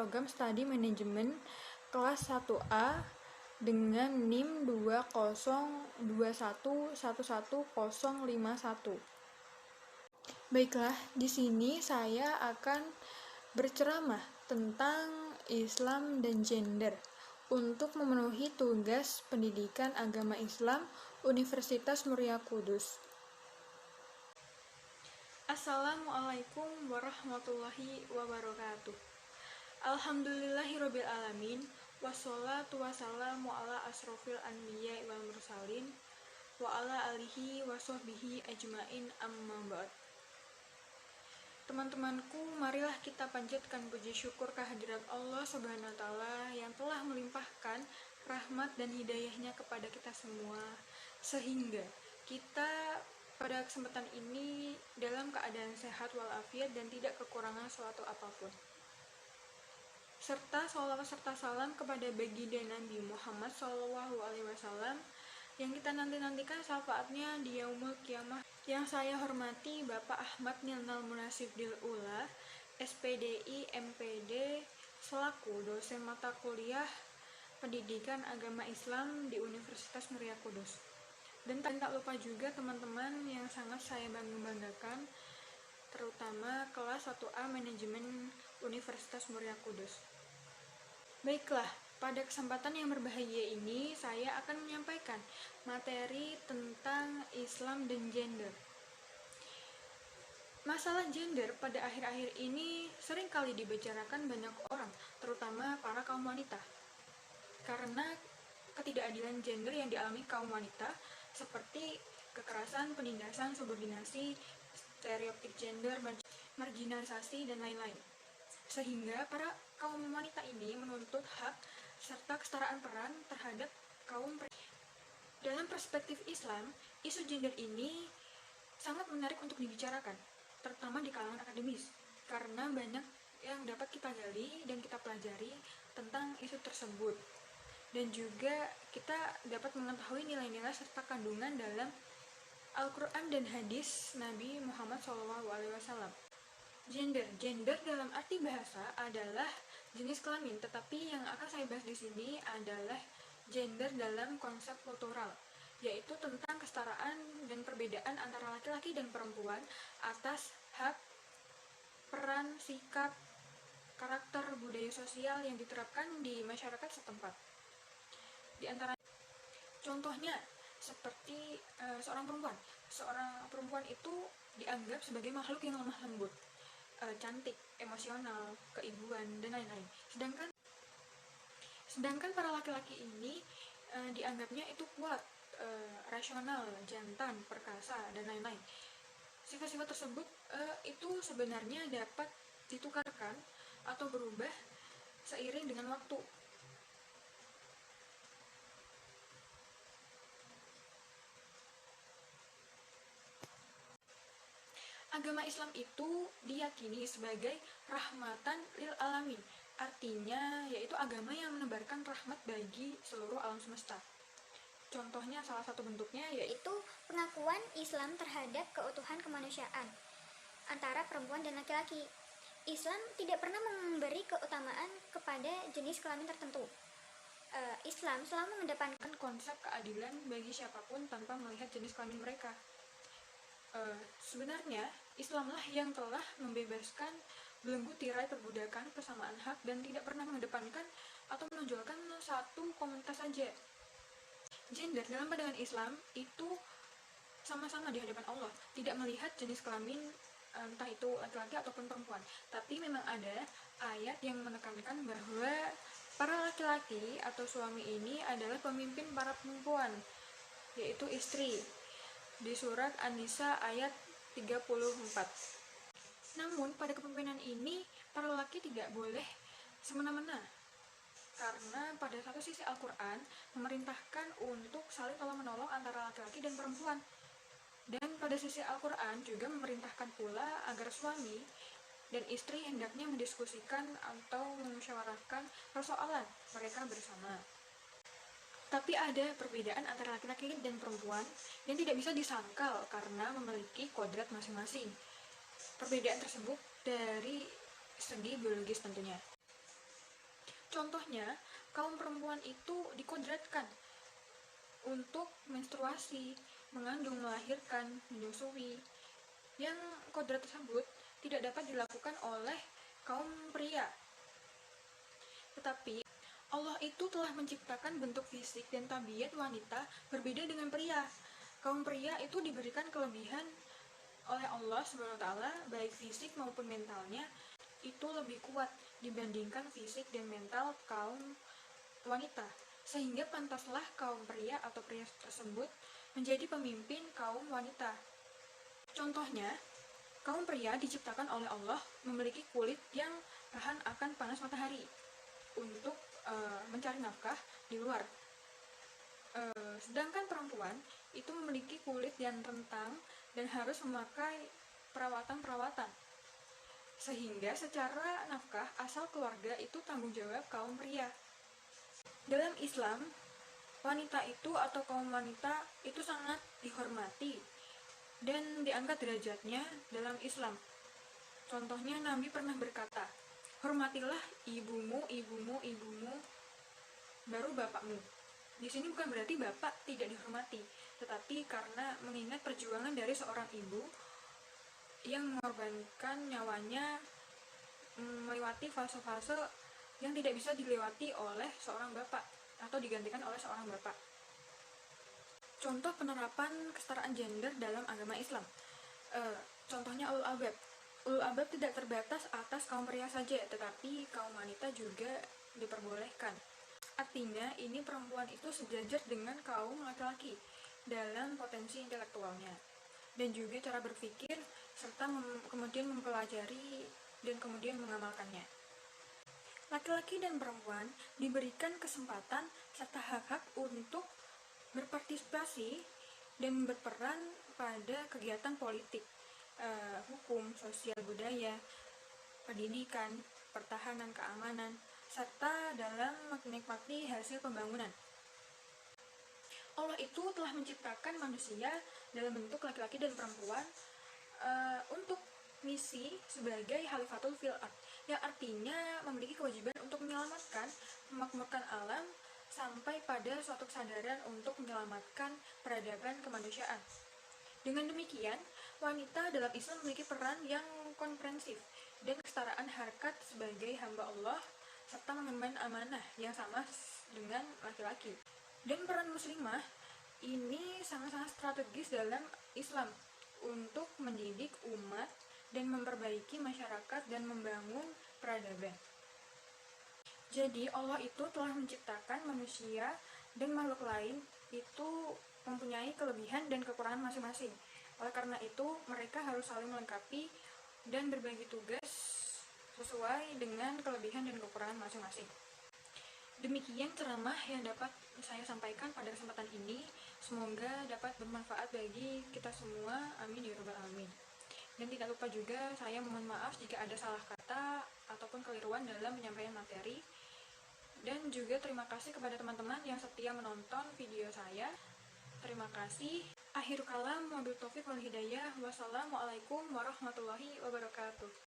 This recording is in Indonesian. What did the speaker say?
program studi manajemen kelas 1A dengan NIM 202111051. Baiklah, di sini saya akan berceramah tentang Islam dan gender untuk memenuhi tugas pendidikan agama Islam Universitas Muria Kudus. Assalamualaikum warahmatullahi wabarakatuh. Alhamdulillahirabbil alamin, wassalatu wassalamu ala asrofil anbiya wal mursalin wa ala alihi wa sahbihi ajmain, amma ba'd. Teman-temanku, marilah kita panjatkan puji syukur kehadirat Allah Subhanahu wa Ta'ala yang telah melimpahkan rahmat dan hidayahnya kepada kita semua, sehingga kita pada kesempatan ini dalam keadaan sehat walafiat dan tidak kekurangan suatu apapun. Serta sholawat serta salam kepada baginda Nabi Muhammad SAW yang kita nanti-nantikan syafaatnya di yaumul kiamah. Yang saya hormati Bapak Ahmad Nilnal Munasib Dil Ula, SPDI MPD, selaku dosen mata kuliah Pendidikan Agama Islam di Universitas Muria Kudus. Dan tak lupa juga teman-teman yang sangat saya banggakan, terutama kelas 1A Manajemen Universitas Muria Kudus. Baiklah, pada kesempatan yang berbahagia ini saya akan menyampaikan materi tentang Islam dan gender. Masalah gender pada akhir-akhir ini sering kali dibicarakan banyak orang, terutama para kaum wanita. Karena ketidakadilan gender yang dialami kaum wanita seperti kekerasan, penindasan, subordinasi, stereotip gender, marginalisasi, dan lain-lain. Sehingga para kaum wanita ini menuntut hak serta kesetaraan peran terhadap kaum pria. Dalam perspektif Islam, isu gender ini sangat menarik untuk dibicarakan, terutama di kalangan akademis, karena banyak yang dapat kita gali dan kita pelajari tentang isu tersebut. Dan juga kita dapat mengetahui nilai-nilai serta kandungan dalam Al-Quran dan hadis Nabi Muhammad SAW. Gender dalam arti bahasa adalah jenis kelamin, tetapi yang akan saya bahas di sini adalah gender dalam konsep kultural, yaitu tentang kesetaraan dan perbedaan antara laki-laki dan perempuan atas hak, peran, sikap, karakter, budaya sosial yang diterapkan di masyarakat setempat. Di antara contohnya seperti seorang perempuan itu dianggap sebagai makhluk yang lemah lembut, cantik, emosional, keibuan, dan lain-lain. Sedangkan para laki-laki ini dianggapnya itu kuat, rasional, jantan, perkasa, dan lain-lain. Sifat-sifat tersebut itu sebenarnya dapat ditukarkan atau berubah seiring dengan waktu. Agama Islam itu diyakini sebagai rahmatan lil alamin, artinya yaitu agama yang menebarkan rahmat bagi seluruh alam semesta. Contohnya, salah satu bentuknya yaitu pengakuan Islam terhadap keutuhan kemanusiaan antara perempuan dan laki-laki. Islam tidak pernah memberi keutamaan kepada jenis kelamin tertentu. Islam selalu mengedepankan konsep keadilan bagi siapapun tanpa melihat jenis kelamin mereka. Sebenarnya Islamlah yang telah membebaskan belenggu tirai perbudakan, kesamaan hak, dan tidak pernah mengedepankan atau menonjolkan satu komunitas saja. Gender dalam pandangan Islam itu sama-sama di hadapan Allah, tidak melihat jenis kelamin entah itu laki-laki ataupun perempuan. Tapi memang ada ayat yang menekankan bahwa para laki-laki atau suami ini adalah pemimpin para perempuan, yaitu istri, di surat An-Nisa ayat 34. Namun pada kepemimpinan ini para laki tidak boleh semena-mena, karena pada satu sisi Al-Quran memerintahkan untuk saling tolong-menolong antara laki-laki dan perempuan, dan pada sisi Al-Quran juga memerintahkan pula agar suami dan istri hendaknya mendiskusikan atau memusyawarahkan persoalan mereka bersama. Tapi ada perbedaan antara laki-laki dan perempuan yang tidak bisa disangkal karena memiliki kodrat masing-masing. Perbedaan tersebut dari segi biologis tentunya. Contohnya, kaum perempuan itu dikodratkan untuk menstruasi, mengandung, melahirkan, menyusui. Yang kodrat tersebut tidak dapat dilakukan oleh kaum pria. Tetapi Allah itu telah menciptakan bentuk fisik dan tabiat wanita berbeda dengan pria. Kaum pria itu diberikan kelebihan oleh Allah SWT, baik fisik maupun mentalnya itu lebih kuat dibandingkan fisik dan mental kaum wanita, sehingga pantaslah kaum pria atau pria tersebut menjadi pemimpin kaum wanita. Contohnya, kaum pria diciptakan oleh Allah memiliki kulit yang tahan akan panas matahari untuk mencari nafkah di luar. Sedangkan perempuan itu memiliki kulit yang rentang dan harus memakai perawatan-perawatan, sehingga secara nafkah asal keluarga itu tanggung jawab kaum pria. Dalam Islam, wanita itu atau kaum wanita itu sangat dihormati dan diangkat derajatnya dalam Islam. Contohnya, Nabi pernah berkata, hormatilah ibumu, baru bapakmu. Di sini bukan berarti bapak tidak dihormati, tetapi karena mengingat perjuangan dari seorang ibu yang mengorbankan nyawanya melewati fase-fase yang tidak bisa dilewati oleh seorang bapak atau digantikan oleh seorang bapak. Contoh penerapan kesetaraan gender dalam agama Islam. Contohnya ulul albab. Ulul albab tidak terbatas atas kaum pria saja, tetapi kaum wanita juga diperbolehkan. Artinya, ini perempuan itu sejajar dengan kaum laki-laki dalam potensi intelektualnya dan juga cara berpikir, serta kemudian mempelajari dan kemudian mengamalkannya. Laki-laki dan perempuan diberikan kesempatan serta hak-hak untuk berpartisipasi dan berperan pada kegiatan politik, hukum, sosial, budaya, pendidikan, pertahanan, keamanan, serta dalam menikmati hasil pembangunan. Allah itu telah menciptakan manusia dalam bentuk laki-laki dan perempuan untuk misi sebagai khalifatul fil ard, yang artinya memiliki kewajiban untuk menyelamatkan, memakmurkan alam sampai pada suatu kesadaran untuk menyelamatkan peradaban kemanusiaan. Dengan demikian, wanita dalam Islam memiliki peran yang komprehensif dan kesetaraan harkat sebagai hamba Allah serta mengemban amanah yang sama dengan laki-laki. Dan peran muslimah ini sangat-sangat strategis dalam Islam untuk mendidik umat dan memperbaiki masyarakat dan membangun peradaban. Jadi Allah itu telah menciptakan manusia dan makhluk lain itu mempunyai kelebihan dan kekurangan masing-masing. Oleh karena itu, mereka harus saling melengkapi dan berbagi tugas sesuai dengan kelebihan dan kekurangan masing-masing. Demikian ceramah yang dapat saya sampaikan pada kesempatan ini. Semoga dapat bermanfaat bagi kita semua. Amin ya rabbal alamin. Dan tidak lupa juga saya mohon maaf jika ada salah kata ataupun keliruan dalam penyampaian materi. Dan juga terima kasih kepada teman-teman yang setia menonton video saya. Terima kasih. Akhirul kalam, wabillahi taufiq wal hidayah. Wassalamualaikum warahmatullahi wabarakatuh.